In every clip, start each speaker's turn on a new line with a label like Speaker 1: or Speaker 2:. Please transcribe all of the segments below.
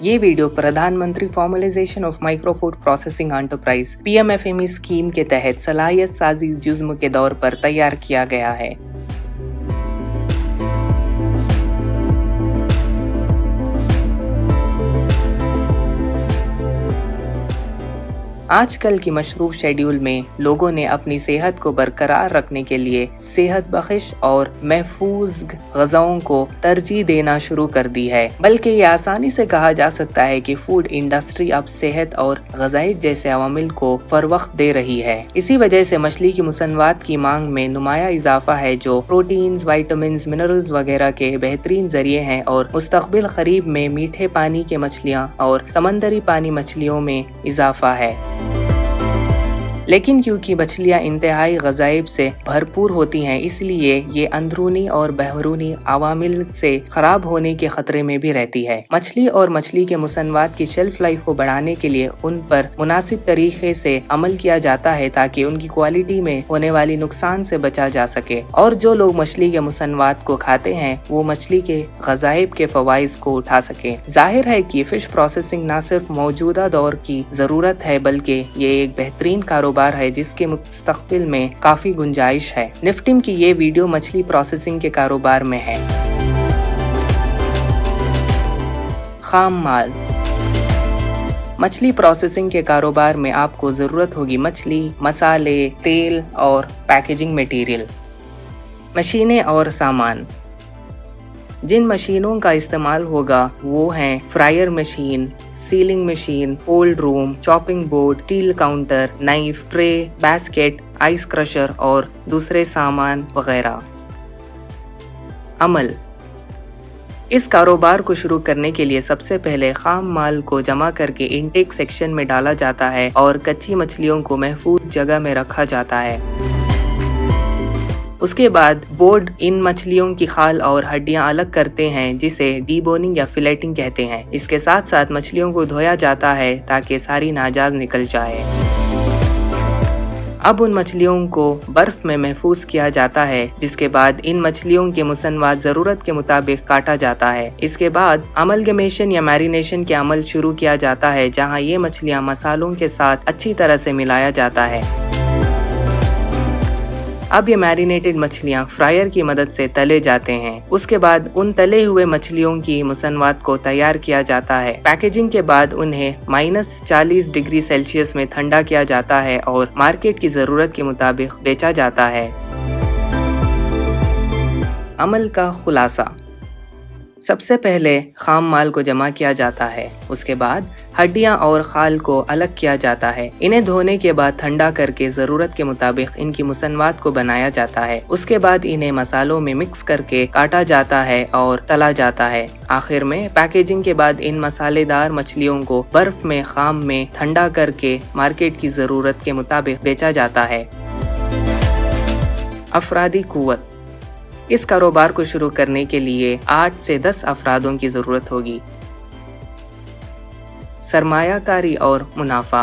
Speaker 1: ये वीडियो प्रधानमंत्री formalisation of micro food processing enterprise PMFME scheme के तहत सलाहियत साजी जुज्म के दौर पर तैयार किया गया है। आजकल की मशरूफ शेड्यूल में लोगों ने अपनी सेहत को बरकरार रखने के लिए सेहत बख्श और महफूज ग़िज़ाओं को तरजीह देना शुरू कर दी है। बल्कि ये आसानी से कहा जा सकता है कि फूड इंडस्ट्री अब सेहत और ग़िज़ाइयत जैसे अवामिल को फरोख्त दे रही है। इसी वजह से मछली की मुसन्नवात की मांग में नुमाया इजाफा है, जो प्रोटीन्स, वाइटामिन्स, मिनरल्स वगैरह के बेहतरीन जरिए हैं और मुस्तक़बिल क़रीब में मीठे पानी के मछलियाँ और समंदरी पानी मछलियों में इजाफा है। लेकिन क्योंकि मछलियाँ इंतहाई ग़ज़ाइब से भरपूर होती हैं, इसलिए ये अंदरूनी और बहरूनी अवामिल से ख़राब होने के ख़तरे में भी रहती है। मछली और मछली के मुसन्नवात की शेल्फ लाइफ को बढ़ाने के लिए उन पर मुनासिब तरीके से अमल किया जाता है ताकि उनकी क्वालिटी में होने वाली नुकसान से बचा जा सके। और जो लोग मछली के मुसन्नवात को खाते हैं वो मछली के ग़ज़ाइब के फ़वाइज़ को उठा सकें। ज़ाहिर है कि फ़िश प्रोसेसिंग न सिर्फ मौजूदा दौर की ज़रूरत है बल्कि ये एक बेहतरीन कारोबार है जिसके मुस्तक़बिल में काफी गुंजाइश है। निफ्टिम की ये वीडियो मछली प्रोसेसिंग के कारोबार में है। खाम माल। मछली प्रोसेसिंग के कारोबार में आपको जरूरत होगी मछली, मसाले, तेल और पैकेजिंग मटेरियल, मशीनें और सामान। जिन मशीनों का इस्तेमाल होगा वो हैं fryer machine, sealing machine, cold room, chopping board, steel counter, knife, tray, basket, ice crusher और दूसरे सामान वगैरह। अमल। इस कारोबार को शुरू करने के लिए सबसे पहले खाम माल को जमा करके इनटेक सेक्शन में डाला जाता है और कच्ची मछलियों को महफूज जगह में रखा जाता है। उसके बाद बोर्ड इन मछलियों की खाल और हड्डियां अलग करते हैं, जिसे डीबोनिंग या फिलेटिंग कहते हैं। इसके साथ साथ मछलियों को धोया जाता है ताकि सारी नाजाज निकल जाए। अब उन मछलियों को बर्फ में महफूज किया जाता है, जिसके बाद इन मछलियों के मुसन्नवात जरूरत के मुताबिक काटा जाता है। इसके बाद अमलगमेशन या मैरिनेशन के अमल शुरू किया जाता है, जहां ये मछलियां मसालों के साथ अच्छी तरह से मिलाया जाता है। अब ये मैरिनेटेड मछलियाँ फ्रायर की मदद से तले जाते हैं। उसके बाद उन तले हुए मछलियों की मुसन्नवात को तैयार किया जाता है। पैकेजिंग के बाद उन्हें -40 डिग्री सेल्सियस में ठंडा किया जाता है और मार्केट की ज़रूरत के मुताबिक बेचा जाता है। अमल का खुलासा। सबसे पहले खाम माल को जमा किया जाता है। उसके बाद हड्डियां और खाल को अलग किया जाता है। इन्हें धोने के बाद ठंडा करके ज़रूरत के मुताबिक इनकी मुसन्नवात को बनाया जाता है। उसके बाद इन्हें मसालों में मिक्स करके काटा जाता है और तला जाता है। आखिर में पैकेजिंग के बाद इन मसालेदार मछलियों को बर्फ में खाम में ठंडा करके मार्केट की ज़रूरत के मुताबिक बेचा जाता है। अफरादी कुव्वत। इस कारोबार को शुरू करने के लिए 8 से 10 अफरादों की ज़रूरत होगी। सरमायाकारी और मुनाफा।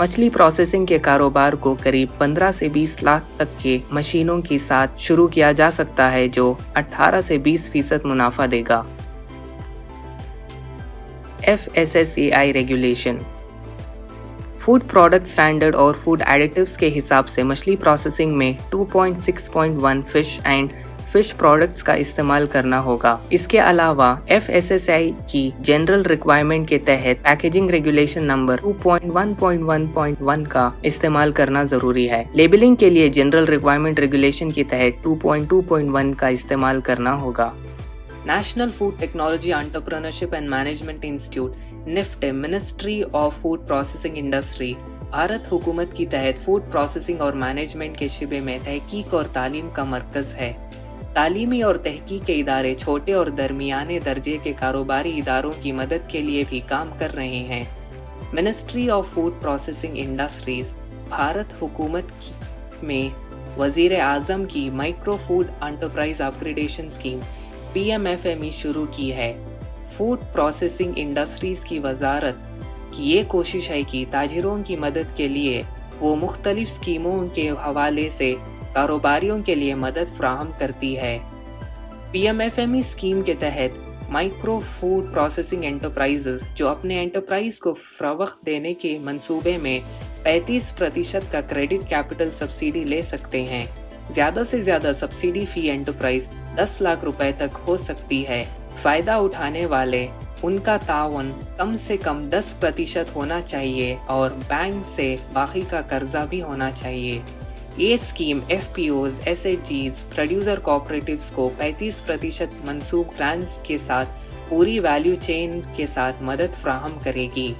Speaker 1: मछली प्रोसेसिंग के कारोबार को करीब 15 से 20 लाख तक के मशीनों के साथ शुरू किया जा सकता है, जो 18 से 20% मुनाफा देगा। FSSAI regulation. Food product standard और फूड एडिटिव्स के हिसाब से मछली प्रोसेसिंग में 2.6.1 फिश एंड फिश प्रोडक्ट्स का इस्तेमाल करना होगा। इसके अलावा FSSAI की जनरल रिक्वायरमेंट के तहत पैकेजिंग रेगुलेशन नंबर 2.1.1.1 का इस्तेमाल करना जरूरी है। लेबलिंग के लिए जनरल रिक्वायरमेंट रेगुलेशन के तहत 2.2.1 का इस्तेमाल करना होगा। National food technology entrepreneurship and management institute NIFTEM ministry of food processing industry Bharat हुकूमत की तहत फूड प्रोसेसिंग और मैनेजमेंट के शिबे में तहकीक और तालीम का मरकज़ है। तालीमी और तहकीक के इदारे छोटे और दरमियाने दर्जे के कारोबारी इदारों की मदद के लिए भी काम कर रहे हैं। Ministry of food processing industries Bharat हुकूमत में वज़ीर आज़म की micro food enterprise upgradation scheme PMFME शुरू की है। फूड प्रोसेसिंग इंडस्ट्रीज की वजारत की ये कोशिश है कि ताजिरों की मदद के लिए वो मुख्तलिफ स्कीमों के हवाले से कारोबारियों के लिए मदद फ्राहम करती है। PMFME स्कीम के तहत माइक्रो फूड प्रोसेसिंग एंटरप्राइजेस जो अपने एंटरप्राइज को फरोख्त देने के मंसूबे में 35% का क्रेडिट कैपिटल सब्सिडी ले सकते हैं। ज़्यादा से ज़्यादा सब्सिडी फ़ी एंटरप्राइज 10 लाख रुपए तक हो सकती है। फ़ायदा उठाने वाले उनका ताउन कम से कम 10% होना चाहिए और बैंक से बाकी का कर्जा भी होना चाहिए। ये scheme FPOs, SHGs, producer cooperatives को 35% मंसूब ग्रांट्स के साथ पूरी वैल्यू चेन के साथ मदद फ्राहम करेगी।